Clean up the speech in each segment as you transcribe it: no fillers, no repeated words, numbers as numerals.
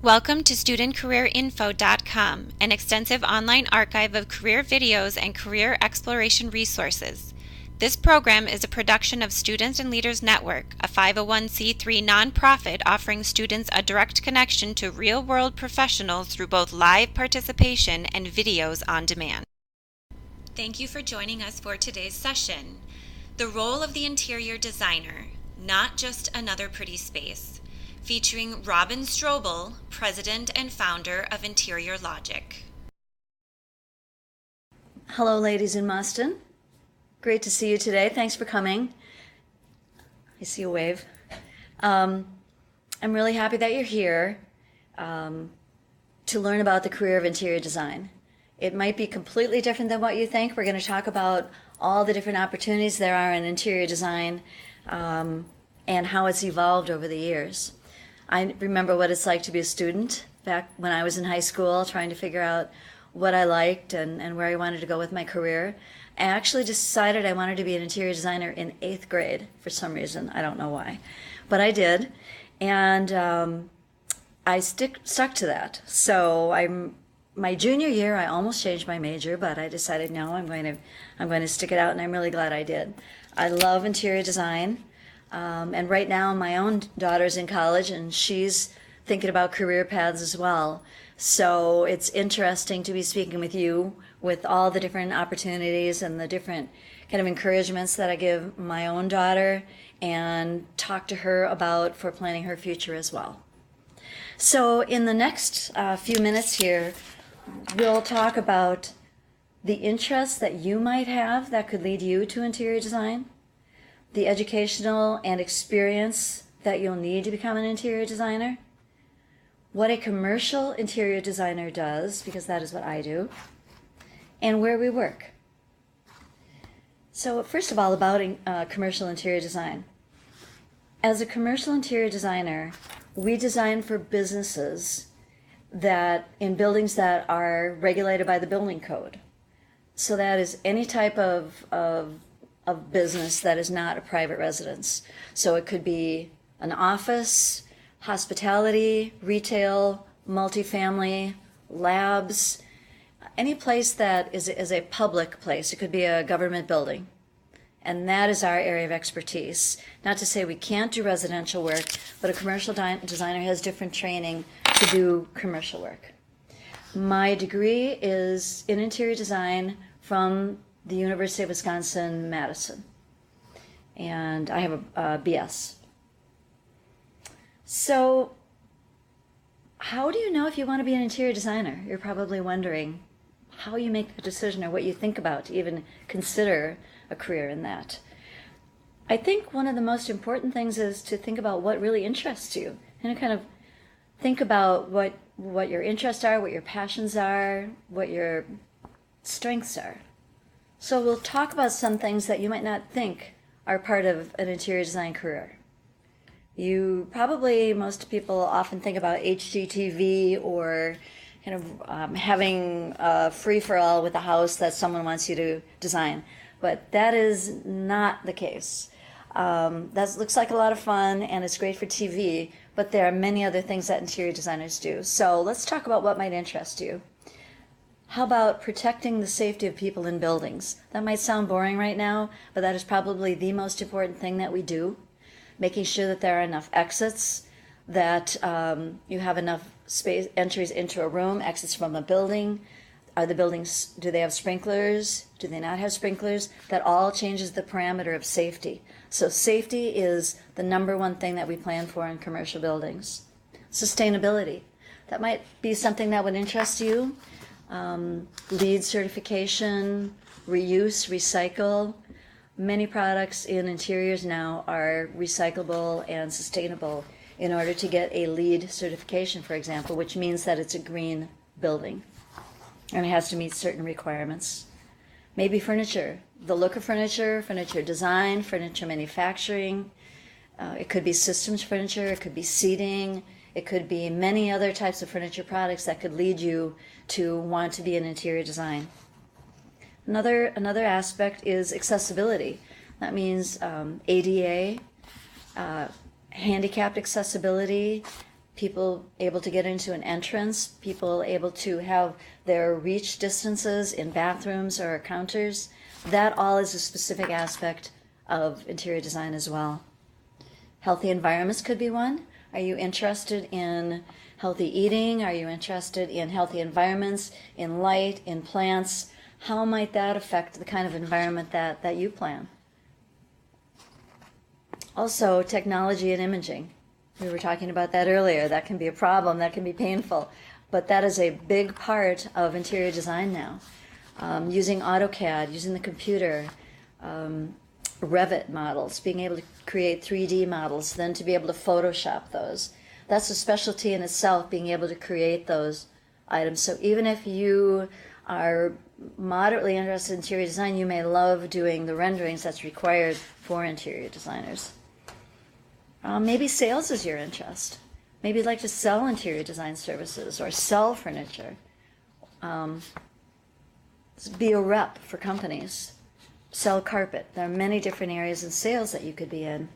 Welcome to StudentCareerInfo.com, an extensive online archive of career videos and career exploration resources. This program is a production of Students and Leaders Network, a 501c3 nonprofit offering students a direct connection to real-world professionals through both live participation and videos on demand. Thank you for joining us for today's session. The role of the interior designer, not just another pretty space, featuring Robin Stroebel, president and founder of InteriorLOGIC. Hello, ladies in Madison. Great to see you today. Thanks for coming. I see a wave. I'm really happy that you're here to learn about the career of interior design. It might be completely different than what you think. We're going to talk about all the different opportunities there are in interior design and how it's evolved over the years. I remember what it's like to be a student back when I was in high school, trying to figure out what I liked and where I wanted to go with my career. I actually decided I wanted to be an interior designer in 8th grade for some reason. I don't know why, but I did. And I stuck to that. So my junior year, I almost changed my major, but I decided no, I'm going to stick it out, and I'm really glad I did. I love interior design. And right now, my own daughter's in college, and she's thinking about career paths as well. So it's interesting to be speaking with you with all the different opportunities and the different kind of encouragements that I give my own daughter and talk to her about for planning her future as well. So in the next few minutes here, we'll talk about the interests that you might have that could lead you to interior design, the educational and experience that you'll need to become an interior designer, what a commercial interior designer does, because that is what I do, and where we work. So first of all, about commercial interior design. As a commercial interior designer, we design for businesses that in buildings that are regulated by the building code. So that is any type of business that is not a private residence. So it could be an office, hospitality, retail, multifamily, labs, any place that is a public place. It could be a government building. And that is our area of expertise. Not to say we can't do residential work, but a commercial designer has different training to do commercial work. My degree is in interior design from the University of Wisconsin, Madison. And I have a BS. So how do you know if you want to be an interior designer? You're probably wondering how you make a decision or what you think about to even consider a career in that. I think one of the most important things is to think about what really interests you and kind of think about what your interests are, what your passions are, what your strengths are. So we'll talk about some things that you might not think are part of an interior design career. Most people often think about HGTV or kind of having a free-for-all with a house that someone wants you to design. But that is not the case. That looks like a lot of fun, and it's great for TV, but there are many other things that interior designers do. So let's talk about what might interest you. How about protecting the safety of people in buildings? That might sound boring right now, but that is probably the most important thing that we do. Making sure that there are enough exits, that you have enough space, entries into a room, exits from a building. Do they have sprinklers? Do they not have sprinklers? That all changes the parameter of safety. So safety is the number one thing that we plan for in commercial buildings. Sustainability. That might be something that would interest you. LEED certification, reuse, recycle. Many products in interiors now are recyclable and sustainable in order to get a LEED certification, for example, which means that it's a green building and it has to meet certain requirements. Maybe furniture, the look of furniture, furniture design, furniture manufacturing. It could be systems furniture, it could be seating, it could be many other types of furniture products that could lead you to want to be in interior design. Another aspect is accessibility. That means ADA, handicapped accessibility, people able to get into an entrance, people able to have their reach distances in bathrooms or counters. That all is a specific aspect of interior design as well. Healthy environments could be one. Are you interested in healthy eating? Are you interested in healthy environments, in light, in plants? How might that affect the kind of environment that you plan? Also, technology and imaging. We were talking about that earlier. That can be a problem, that can be painful, but that is a big part of interior design now. Using AutoCAD, using the computer, Revit models, being able to create 3D models, then to be able to Photoshop those. That's a specialty in itself, being able to create those items. So even if you are moderately interested in interior design, you may love doing the renderings that's required for interior designers. Maybe sales is your interest. Maybe you'd like to sell interior design services or sell furniture. Be a rep for companies. Sell carpet. There are many different areas in sales that you could be in.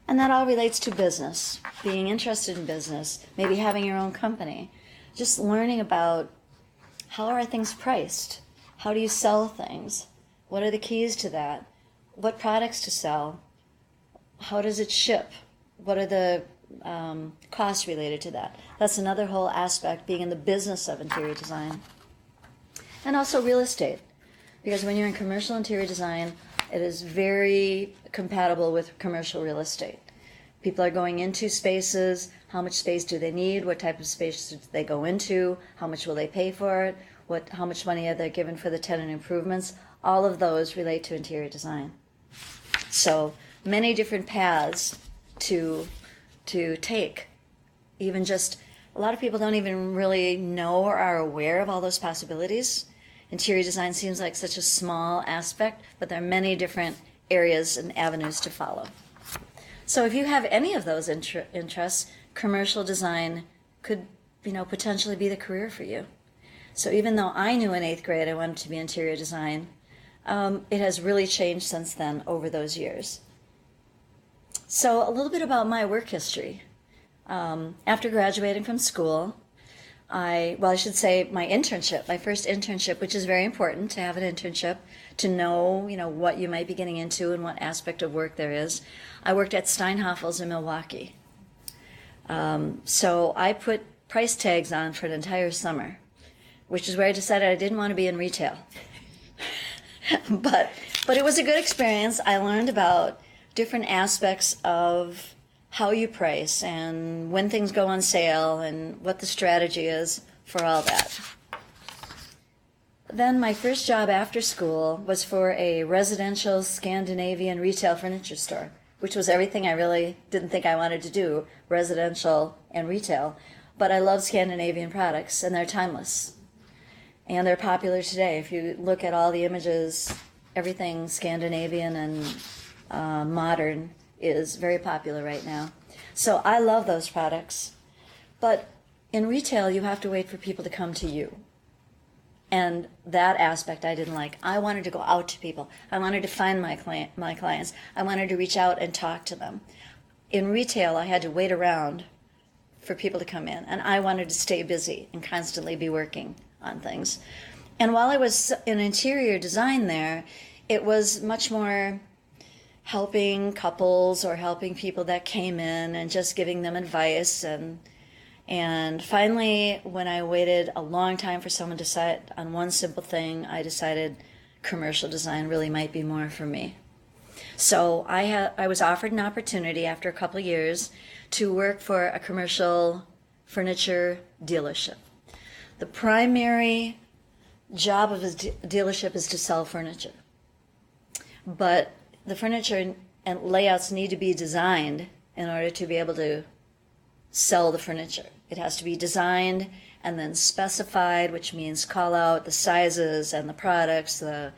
And that all relates to business, being interested in business, maybe having your own company. Just learning about how are things priced? How do you sell things? What are the keys to that? What products to sell? How does it ship? What are the costs related to that? That's another whole aspect, being in the business of interior design. And also real estate, because when you're in commercial interior design, it is very compatible with commercial real estate. People are going into spaces. How much space do they need? What type of space do they go into? How much will they pay for it? How much money are they given for the tenant improvements? All of those relate to interior design. So many different paths to take. Even just, a lot of people don't even really know or are aware of all those possibilities. Interior design seems like such a small aspect, but there are many different areas and avenues to follow. So if you have any of those interests, commercial design could, potentially be the career for you. So even though I knew in 8th grade I wanted to be interior design, it has really changed since then over those years. So a little bit about my work history. After graduating from school, I should say my internship, my first internship, which is very important to have an internship, to know, what you might be getting into and what aspect of work there is. I worked at Steinhafels in Milwaukee. So I put price tags on for an entire summer, which is where I decided I didn't want to be in retail. But it was a good experience. I learned about different aspects of how you price and when things go on sale and what the strategy is for all that. Then my first job after school was for a residential Scandinavian retail furniture store, which was everything I really didn't think I wanted to do, residential and retail. But I love Scandinavian products, and they're timeless. And they're popular today. If you look at all the images, everything Scandinavian and modern is very popular right now. So I love those products. But in retail, you have to wait for people to come to you. And that aspect I didn't like. I wanted to go out to people. I wanted to find my clients. I wanted to reach out and talk to them. In retail, I had to wait around for people to come in, and I wanted to stay busy and constantly be working on things. And while I was in interior design there, it was much more helping couples or helping people that came in and just giving them advice. And finally, when I waited a long time for someone to decide on one simple thing, I decided commercial design really might be more for me. So I was offered an opportunity after a couple of years to work for a commercial furniture dealership. The primary job of a dealership is to sell furniture. But the furniture and layouts need to be designed in order to be able to sell the furniture. It has to be designed and then specified, which means call out the sizes and the products, the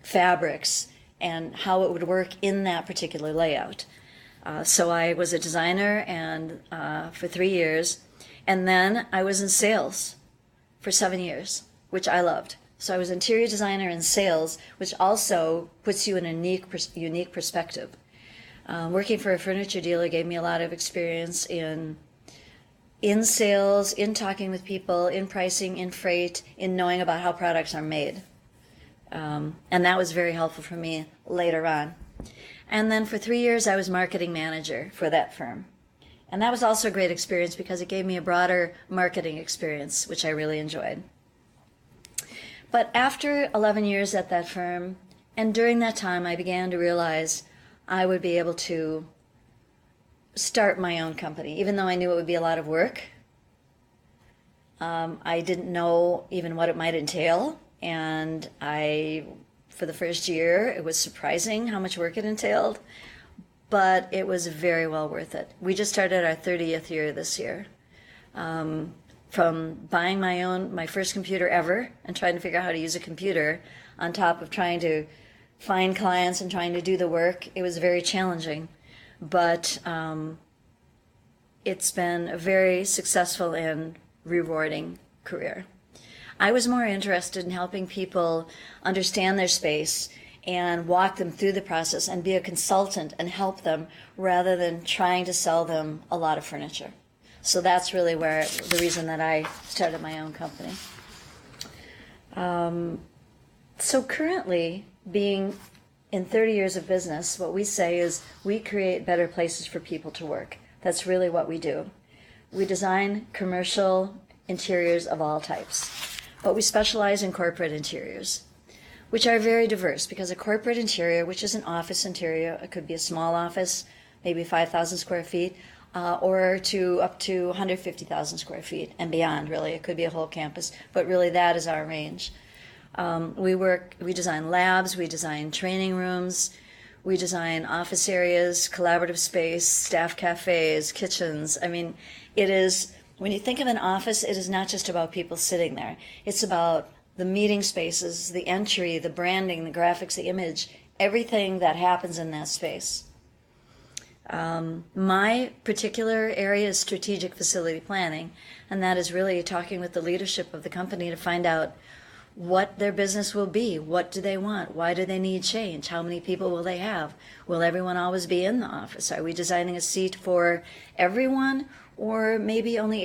fabrics, and how it would work in that particular layout. So I was a designer and for 3 years, and then I was in sales for 7 years, which I loved. So I was interior designer in sales, which also puts you in a unique perspective. Working for a furniture dealer gave me a lot of experience in in sales, in talking with people, in pricing, in freight, in knowing about how products are made. And that was very helpful for me later on. And then for 3 years, I was marketing manager for that firm. And that was also a great experience because it gave me a broader marketing experience, which I really enjoyed. But after 11 years at that firm, and during that time, I began to realize I would be able to start my own company, even though I knew it would be a lot of work. I didn't know even what it might entail, and for the first year, it was surprising how much work it entailed, but it was very well worth it. We just started our 30th year this year. From buying my first computer ever and trying to figure out how to use a computer on top of trying to find clients and trying to do the work, it was very challenging. But it's been a very successful and rewarding career. I was more interested in helping people understand their space and walk them through the process and be a consultant and help them rather than trying to sell them a lot of furniture. So that's really the reason that I started my own company. So currently, being in 30 years of business, what we say is we create better places for people to work. That's really what we do. We design commercial interiors of all types, but we specialize in corporate interiors, which are very diverse because a corporate interior, which is an office interior, it could be a small office, maybe 5,000 square feet, or up to 150,000 square feet and beyond, really. It could be a whole campus, but really that is our range. We design labs, we design training rooms, we design office areas, collaborative space, staff cafes, kitchens. I mean, when you think of an office, it is not just about people sitting there. It's about the meeting spaces, the entry, the branding, the graphics, the image, everything that happens in that space. My particular area is strategic facility planning, and that is really talking with the leadership of the company to find out what their business will be. What do they want? Why do they need change? How many people will they have? Will everyone always be in the office? Are we designing a seat for everyone, or maybe only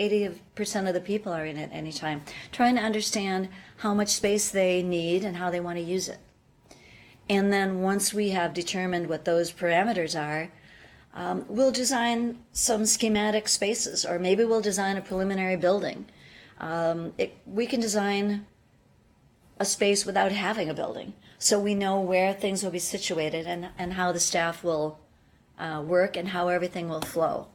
80% of the people are in at any time? Trying to understand how much space they need and how they want to use it. And then once we have determined what those parameters are, we'll design some schematic spaces, or maybe we'll design a preliminary building. We can design a space without having a building, so we know where things will be situated and how the staff will work and how everything will flow.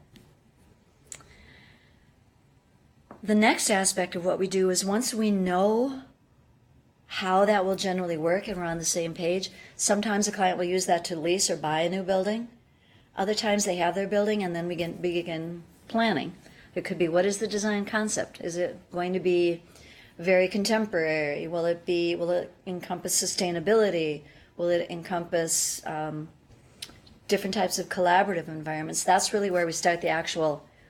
The next aspect of what we do is once we know how that will generally work and we're on the same page, sometimes a client will use that to lease or buy a new building. Other times they have their building and then we begin planning. It could be, what is the design concept? Is it going to be very contemporary? Will it encompass sustainability? Will it encompass different types of collaborative environments? That's really where we start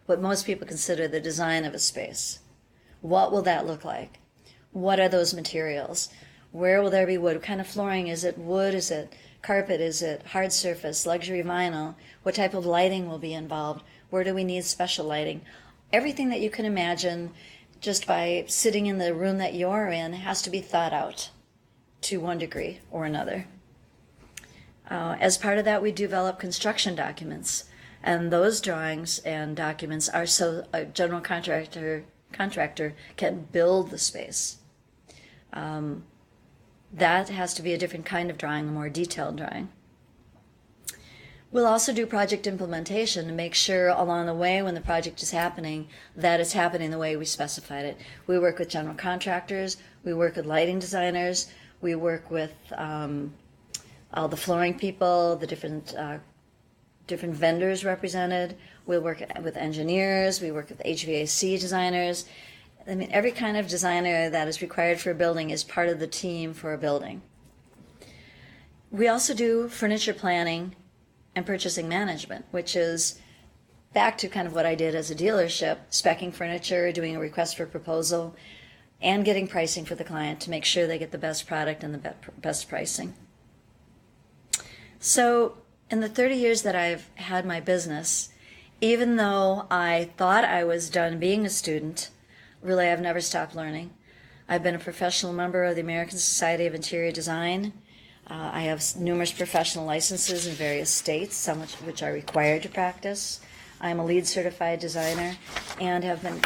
what most people consider the design of a space. What will that look like? What are those materials? Where will there be wood? What kind of flooring? Is it wood? Is it carpet? Is it hard surface, luxury vinyl? What type of lighting will be involved? Where do we need special lighting? Everything that you can imagine just by sitting in the room that you're in has to be thought out to one degree or another. As part of that, we develop construction documents, and those drawings and documents are so a general contractor can build the space. That has to be a different kind of drawing, a more detailed drawing. We'll also do project implementation to make sure along the way when the project is happening that it's happening the way we specified it. We work with general contractors, we work with lighting designers, we work with all the flooring people, the different vendors represented. We work with engineers, we work with HVAC designers. I mean, every kind of designer that is required for a building is part of the team for a building. We also do furniture planning and purchasing management, which is back to kind of what I did as a dealership, speccing furniture, doing a request for proposal, and getting pricing for the client to make sure they get the best product and the best pricing. So in the 30 years that I've had my business, even though I thought I was done being a student, really I've never stopped learning. I've been a professional member of the American Society of Interior Design. I have numerous professional licenses in various states, some which are required to practice. I'm a LEED certified designer and have been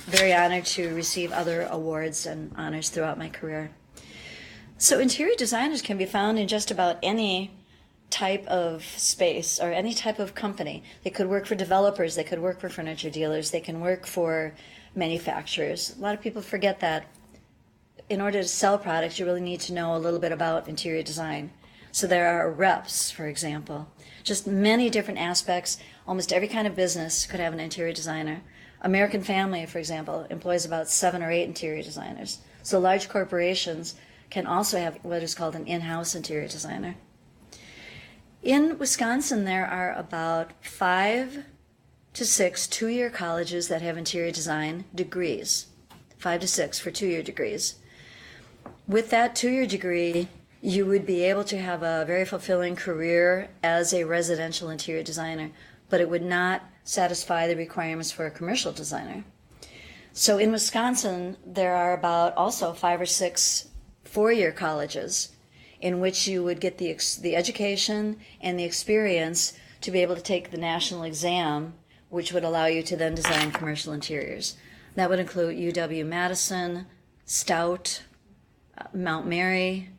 very honored to receive other awards and honors throughout my career. So interior designers can be found in just about any type of space or any type of company. They could work for developers, they could work for furniture dealers, they can work for manufacturers. A lot of people forget that in order to sell products, you really need to know a little bit about interior design. So there are reps, for example. Just many different aspects. Almost every kind of business could have an interior designer. American Family, for example, employs about 7 or 8 interior designers. So large corporations can also have what is called an in-house interior designer. In Wisconsin, there are about 5 to 6 two-year colleges that have interior design degrees. 5 to 6 for 2-year degrees. With that 2-year degree, you would be able to have a very fulfilling career as a residential interior designer, but it would not satisfy the requirements for a commercial designer. So in Wisconsin, there are about also 5 or 6 4-year colleges in which you would get the education and the experience to be able to take the national exam, which would allow you to then design commercial interiors. That would include UW-Madison, Stout, Mount Mary,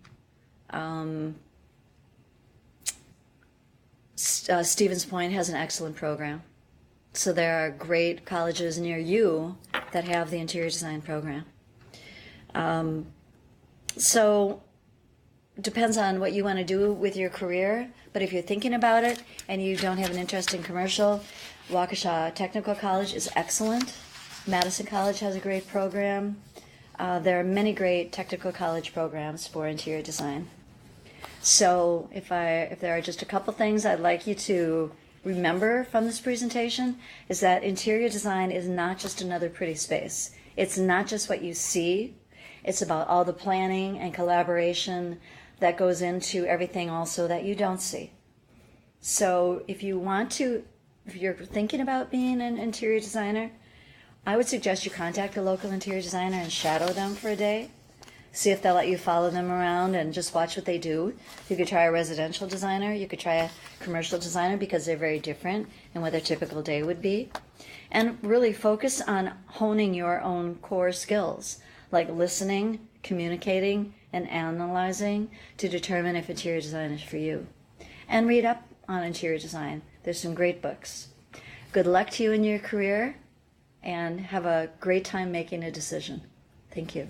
Stevens Point has an excellent program. So there are great colleges near you that have the interior design program. So depends on what you want to do with your career, but if you're thinking about it and you don't have an interest in commercial, Waukesha Technical College is excellent. Madison College has a great program. There are many great technical college programs for interior design. So if there are just a couple things I'd like you to remember from this presentation is that interior design is not just another pretty space. It's not just what you see. It's about all the planning and collaboration that goes into everything also that you don't see. So if you're thinking about being an interior designer, I would suggest you contact a local interior designer and shadow them for a day. See if they'll let you follow them around and just watch what they do. You could try a residential designer. You could try a commercial designer because they're very different in what their typical day would be. And really focus on honing your own core skills, like listening, communicating, and analyzing to determine if interior design is for you. And read up on interior design. There's some great books. Good luck to you in your career, and have a great time making a decision. Thank you.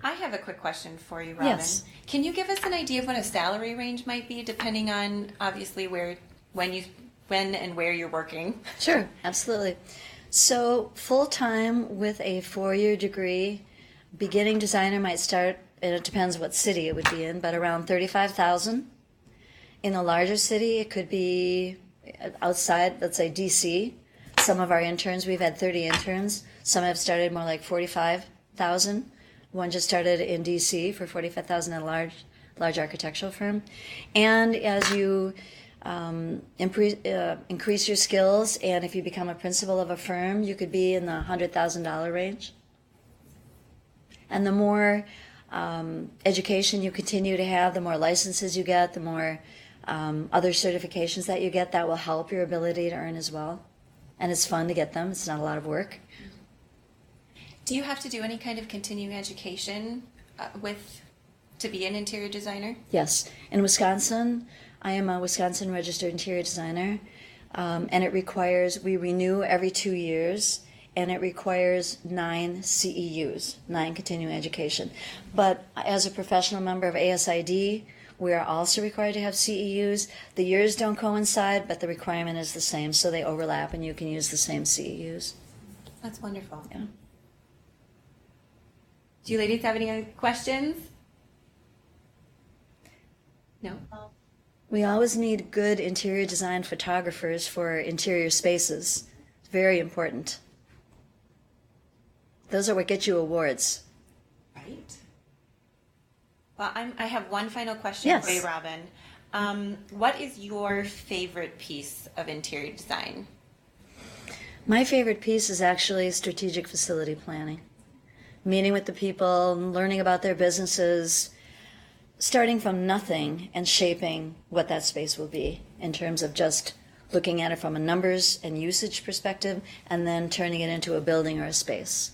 I have a quick question for you, Robin. Yes. Can you give us an idea of what a salary range might be, depending on obviously when and where you're working? Sure, absolutely. So full-time with a 4-year degree, beginning designer might start, and it depends what city it would be in, but around $35,000. In a larger city, it could be outside, let's say DC. Some of our interns, we've had 30 interns. Some have started more like $45,000. One just started in DC for $45,000 at a large architectural firm. And as you increase your skills, and if you become a principal of a firm, you could be in the $100,000 range. And the more education you continue to have, the more licenses you get, the more other certifications that you get, that will help your ability to earn as well. And it's fun to get them. It's not a lot of work. Do you have to do any kind of continuing education to be an interior designer? Yes. In Wisconsin, I am a Wisconsin registered interior designer, and we renew every 2 years, and it requires 9 CEUs, 9 continuing education. But as a professional member of ASID, we are also required to have CEUs. The years don't coincide, but the requirement is the same, so they overlap, and you can use the same CEUs. That's wonderful. Yeah. Do you ladies have any other questions? No? We always need good interior design photographers for interior spaces. It's very important. Those are what get you awards. Right. Well, I have one final question Yes. for you, Robin. What is your favorite piece of interior design? My favorite piece is actually strategic facility planning. Meeting with the people, learning about their businesses, starting from nothing and shaping what that space will be in terms of just looking at it from a numbers and usage perspective and then turning it into a building or a space.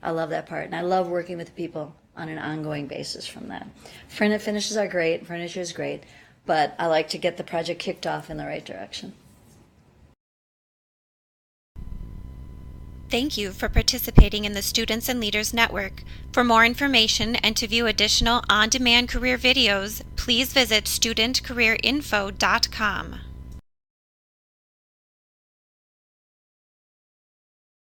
I love that part, and I love working with people on an ongoing basis from that. Finishes are great, furniture is great, but I like to get the project kicked off in the right direction. Thank you for participating in the Students and Leaders Network. For more information and to view additional on-demand career videos, please visit studentcareerinfo.com.